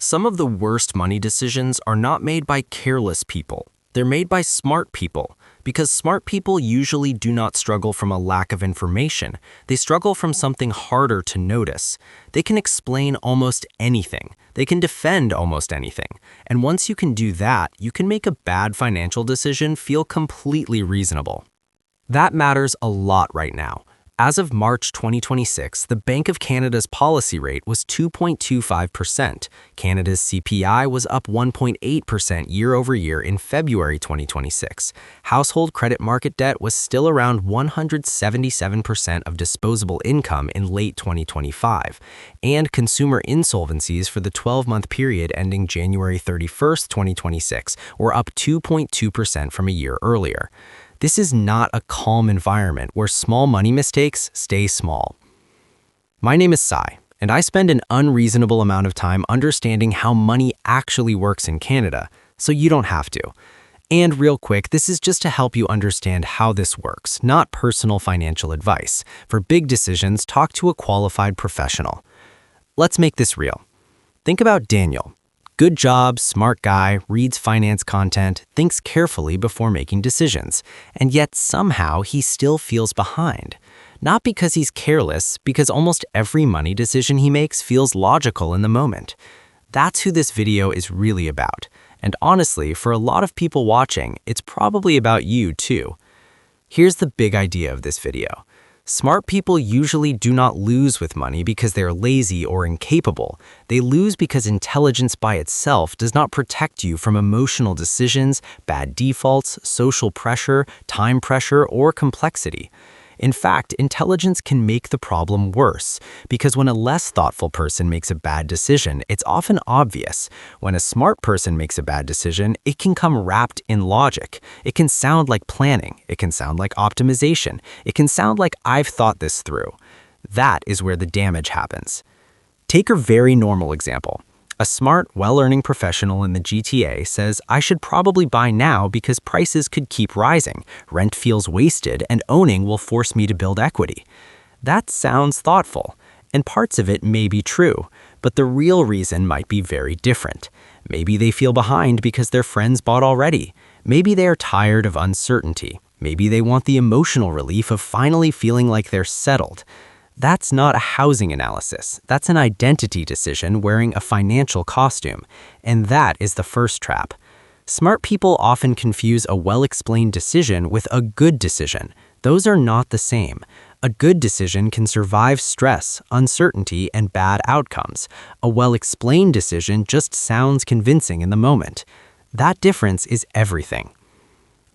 Some of the worst money decisions are not made by careless people. They're made by smart people, because smart people usually do not struggle from a lack of information. They struggle from something harder to notice. They can explain almost anything. They can defend almost anything. And once you can do that, you can make a bad financial decision feel completely reasonable. That matters a lot right now. As of March 2026, the Bank of Canada's policy rate was 2.25%. Canada's CPI was up 1.8% year-over-year in February 2026. Household credit market debt was still around 177% of disposable income in late 2025. And consumer insolvencies for the 12-month period ending January 31st, 2026 were up 2.2% from a year earlier. This is not a calm environment where small money mistakes stay small. My name is Sai, and I spend an unreasonable amount of time understanding how money actually works in Canada, so you don't have to. And real quick, this is just to help you understand how this works, not personal financial advice. For big decisions, talk to a qualified professional. Let's make this real. Think about Daniel. Good job, smart guy, reads finance content, thinks carefully before making decisions, and yet somehow he still feels behind. Not because he's careless, because almost every money decision he makes feels logical in the moment. That's who this video is really about. And honestly, for a lot of people watching, it's probably about you too. Here's the big idea of this video. Smart people usually do not lose with money because they're lazy or incapable. They lose because intelligence by itself does not protect you from emotional decisions, bad defaults, social pressure, time pressure, or complexity. In fact, intelligence can make the problem worse, because when a less thoughtful person makes a bad decision, it's often obvious. When a smart person makes a bad decision, it can come wrapped in logic. It can sound like planning. It can sound like optimization. It can sound like I've thought this through. That is where the damage happens. Take a very normal example. A smart, well-earning professional in the GTA says, I should probably buy now because prices could keep rising, rent feels wasted, and owning will force me to build equity. That sounds thoughtful, and parts of it may be true, but the real reason might be very different. Maybe they feel behind because their friends bought already. Maybe they are tired of uncertainty. Maybe they want the emotional relief of finally feeling like they're settled. That's not a housing analysis. That's an identity decision wearing a financial costume. And that is the first trap. Smart people often confuse a well-explained decision with a good decision. Those are not the same. A good decision can survive stress, uncertainty, and bad outcomes. A well-explained decision just sounds convincing in the moment. That difference is everything.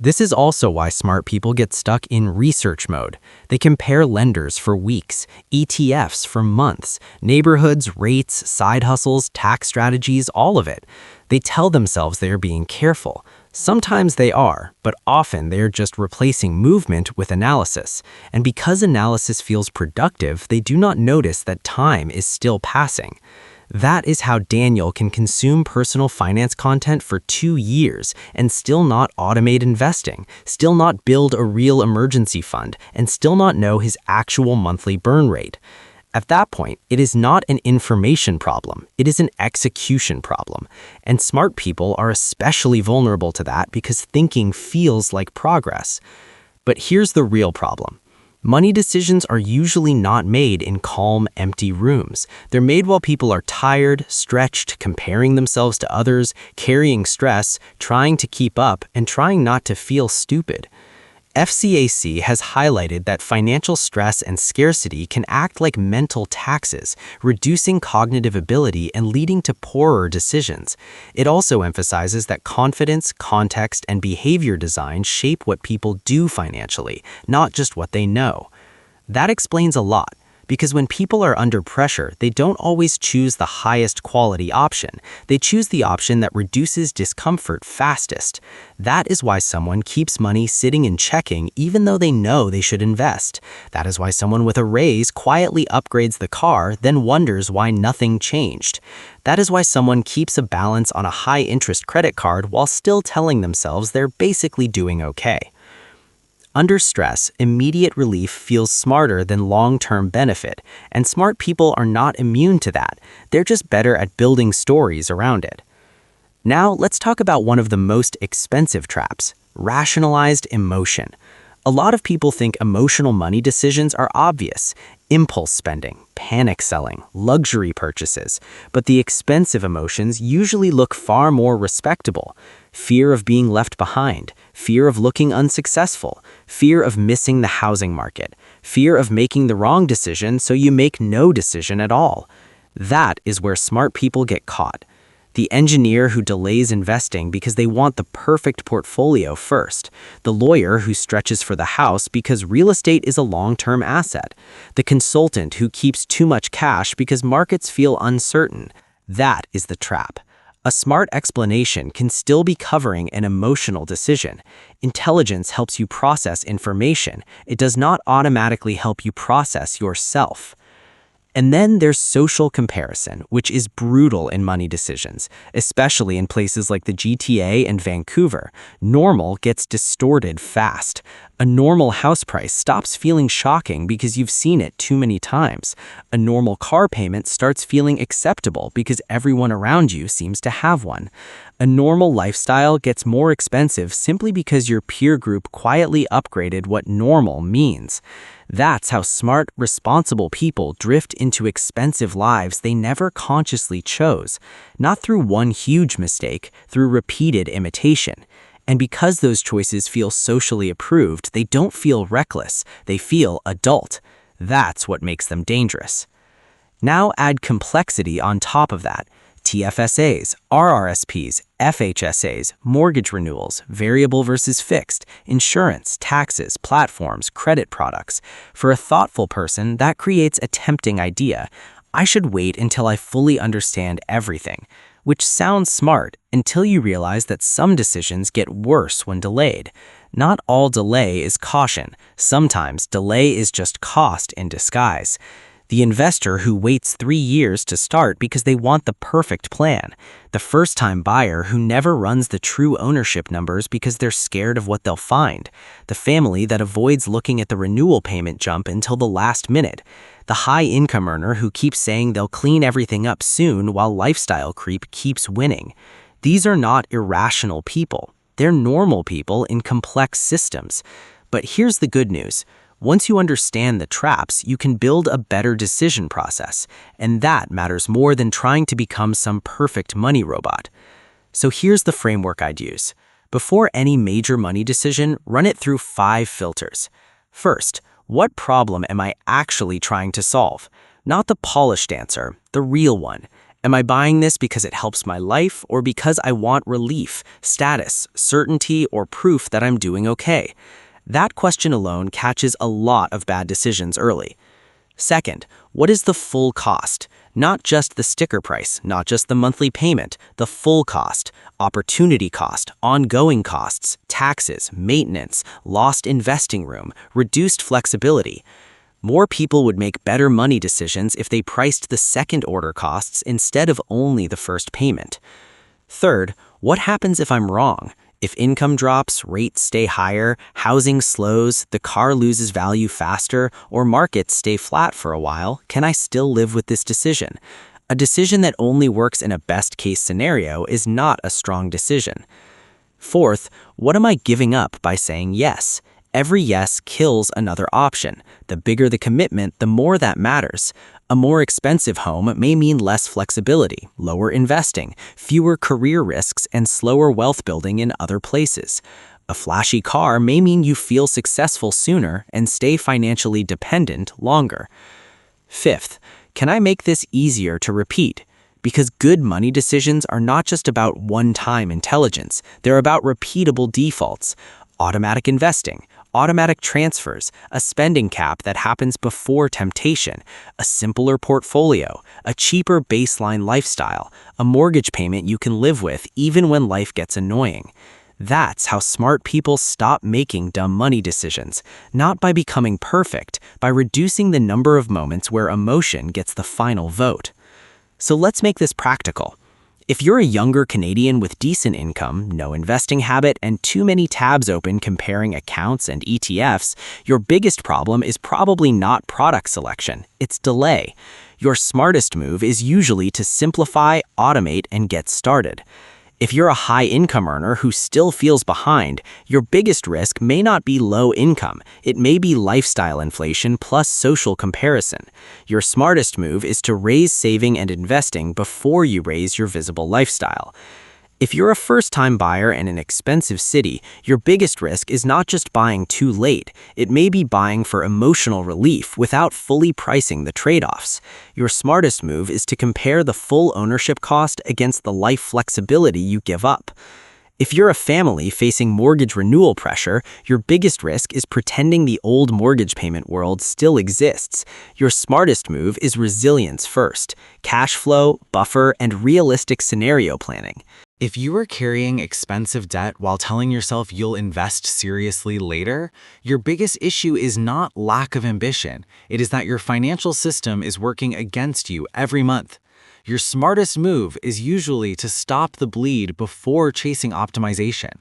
This is also why smart people get stuck in research mode. They compare lenders for weeks, ETFs for months, neighborhoods, rates, side hustles, tax strategies, all of it. They tell themselves they are being careful. Sometimes they are, but often they are just replacing movement with analysis. And because analysis feels productive, they do not notice that time is still passing. That is how Daniel can consume personal finance content for 2 years and still not automate investing, still not build a real emergency fund, and still not know his actual monthly burn rate. At that point, it is not an information problem, it is an execution problem. And smart people are especially vulnerable to that because thinking feels like progress. But here's the real problem. Money decisions are usually not made in calm, empty rooms. They're made while people are tired, stretched, comparing themselves to others, carrying stress, trying to keep up, and trying not to feel stupid. FCAC has highlighted that financial stress and scarcity can act like mental taxes, reducing cognitive ability and leading to poorer decisions. It also emphasizes that confidence, context, and behavior design shape what people do financially, not just what they know. That explains a lot. Because when people are under pressure, they don't always choose the highest quality option. They choose the option that reduces discomfort fastest. That is why someone keeps money sitting in checking even though they know they should invest. That is why someone with a raise quietly upgrades the car, then wonders why nothing changed. That is why someone keeps a balance on a high-interest credit card while still telling themselves they're basically doing okay. Under stress, immediate relief feels smarter than long-term benefit, and smart people are not immune to that. They're just better at building stories around it. Now, let's talk about one of the most expensive traps: rationalized emotion. A lot of people think emotional money decisions are obvious: impulse spending, panic selling, luxury purchases. But the expensive emotions usually look far more respectable: fear of being left behind, fear of looking unsuccessful, fear of missing the housing market, fear of making the wrong decision so you make no decision at all. That is where smart people get caught. The engineer who delays investing because they want the perfect portfolio first. The lawyer who stretches for the house because real estate is a long-term asset. The consultant who keeps too much cash because markets feel uncertain. That is the trap. A smart explanation can still be covering an emotional decision. Intelligence helps you process information. It does not automatically help you process yourself. And then there's social comparison, which is brutal in money decisions, especially in places like the GTA and Vancouver. Normal gets distorted fast. A normal house price stops feeling shocking because you've seen it too many times. A normal car payment starts feeling acceptable because everyone around you seems to have one. A normal lifestyle gets more expensive simply because your peer group quietly upgraded what normal means. That's how smart, responsible people drift into expensive lives they never consciously chose, not through one huge mistake, through repeated imitation. And because those choices feel socially approved, they don't feel reckless, they feel adult. That's what makes them dangerous. Now add complexity on top of that. TFSAs, RRSPs, FHSAs, mortgage renewals, variable versus fixed, insurance, taxes, platforms, credit products. For a thoughtful person, that creates a tempting idea: I should wait until I fully understand everything. Which sounds smart until you realize that some decisions get worse when delayed. Not all delay is caution. Sometimes delay is just cost in disguise. The investor who waits 3 years to start because they want the perfect plan. The first-time buyer who never runs the true ownership numbers because they're scared of what they'll find. The family that avoids looking at the renewal payment jump until the last minute. The high-income earner who keeps saying they'll clean everything up soon while lifestyle creep keeps winning. These are not irrational people. They're normal people in complex systems. But here's the good news. Once you understand the traps, you can build a better decision process, and that matters more than trying to become some perfect money robot. So here's the framework I'd use. Before any major money decision, run it through 5 filters. First, what problem am I actually trying to solve? Not the polished answer, the real one. Am I buying this because it helps my life, or because I want relief, status, certainty, or proof that I'm doing okay? That question alone catches a lot of bad decisions early. Second, what is the full cost? Not just the sticker price, not just the monthly payment, the full cost: opportunity cost, ongoing costs, taxes, maintenance, lost investing room, reduced flexibility. More people would make better money decisions if they priced the second-order costs instead of only the first payment. Third, what happens if I'm wrong? If income drops, rates stay higher, housing slows, the car loses value faster, or markets stay flat for a while, can I still live with this decision? A decision that only works in a best-case scenario is not a strong decision. Fourth, what am I giving up by saying yes? Every yes kills another option. The bigger the commitment, the more that matters. A more expensive home may mean less flexibility, lower investing, fewer career risks, and slower wealth building in other places. A flashy car may mean you feel successful sooner and stay financially dependent longer. Fifth, can I make this easier to repeat? Because good money decisions are not just about one-time intelligence, they're about repeatable defaults. Automatic investing, automatic transfers, a spending cap that happens before temptation, a simpler portfolio, a cheaper baseline lifestyle, a mortgage payment you can live with even when life gets annoying. That's how smart people stop making dumb money decisions, not by becoming perfect, by reducing the number of moments where emotion gets the final vote. So let's make this practical. If you're a younger Canadian with decent income, no investing habit, and too many tabs open comparing accounts and ETFs, your biggest problem is probably not product selection, it's delay. Your smartest move is usually to simplify, automate, and get started. If you're a high-income earner who still feels behind, your biggest risk may not be low income. It may be lifestyle inflation plus social comparison. Your smartest move is to raise saving and investing before you raise your visible lifestyle. If you're a first-time buyer in an expensive city, your biggest risk is not just buying too late. It may be buying for emotional relief without fully pricing the trade-offs. Your smartest move is to compare the full ownership cost against the life flexibility you give up. If you're a family facing mortgage renewal pressure, your biggest risk is pretending the old mortgage payment world still exists. Your smartest move is resilience first, cash flow, buffer, and realistic scenario planning. If you are carrying expensive debt while telling yourself you'll invest seriously later, your biggest issue is not lack of ambition. It is that your financial system is working against you every month. Your smartest move is usually to stop the bleed before chasing optimization.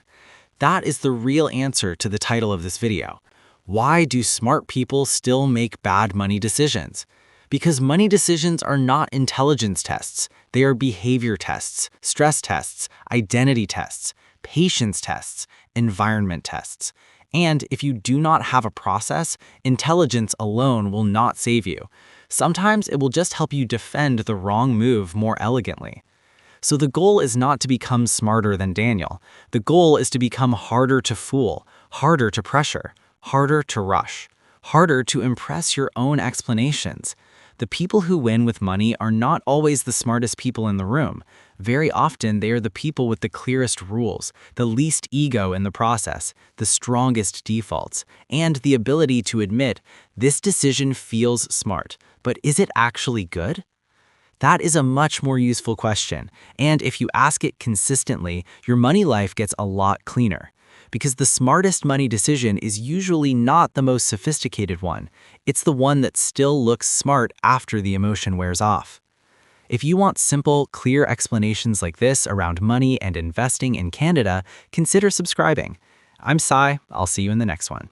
That is the real answer to the title of this video. Why do smart people still make bad money decisions? Because money decisions are not intelligence tests. They are behavior tests, stress tests, identity tests, patience tests, environment tests. And if you do not have a process, intelligence alone will not save you. Sometimes it will just help you defend the wrong move more elegantly. So the goal is not to become smarter than Daniel. The goal is to become harder to fool, harder to pressure, harder to rush, harder to impress your own explanations. The people who win with money are not always the smartest people in the room. Very often, they are the people with the clearest rules, the least ego in the process, the strongest defaults, and the ability to admit, this decision feels smart, but is it actually good? That is a much more useful question, and if you ask it consistently, your money life gets a lot cleaner. Because the smartest money decision is usually not the most sophisticated one. It's the one that still looks smart after the emotion wears off. If you want simple, clear explanations like this around money and investing in Canada, consider subscribing. I'm Sai. I'll see you in the next one.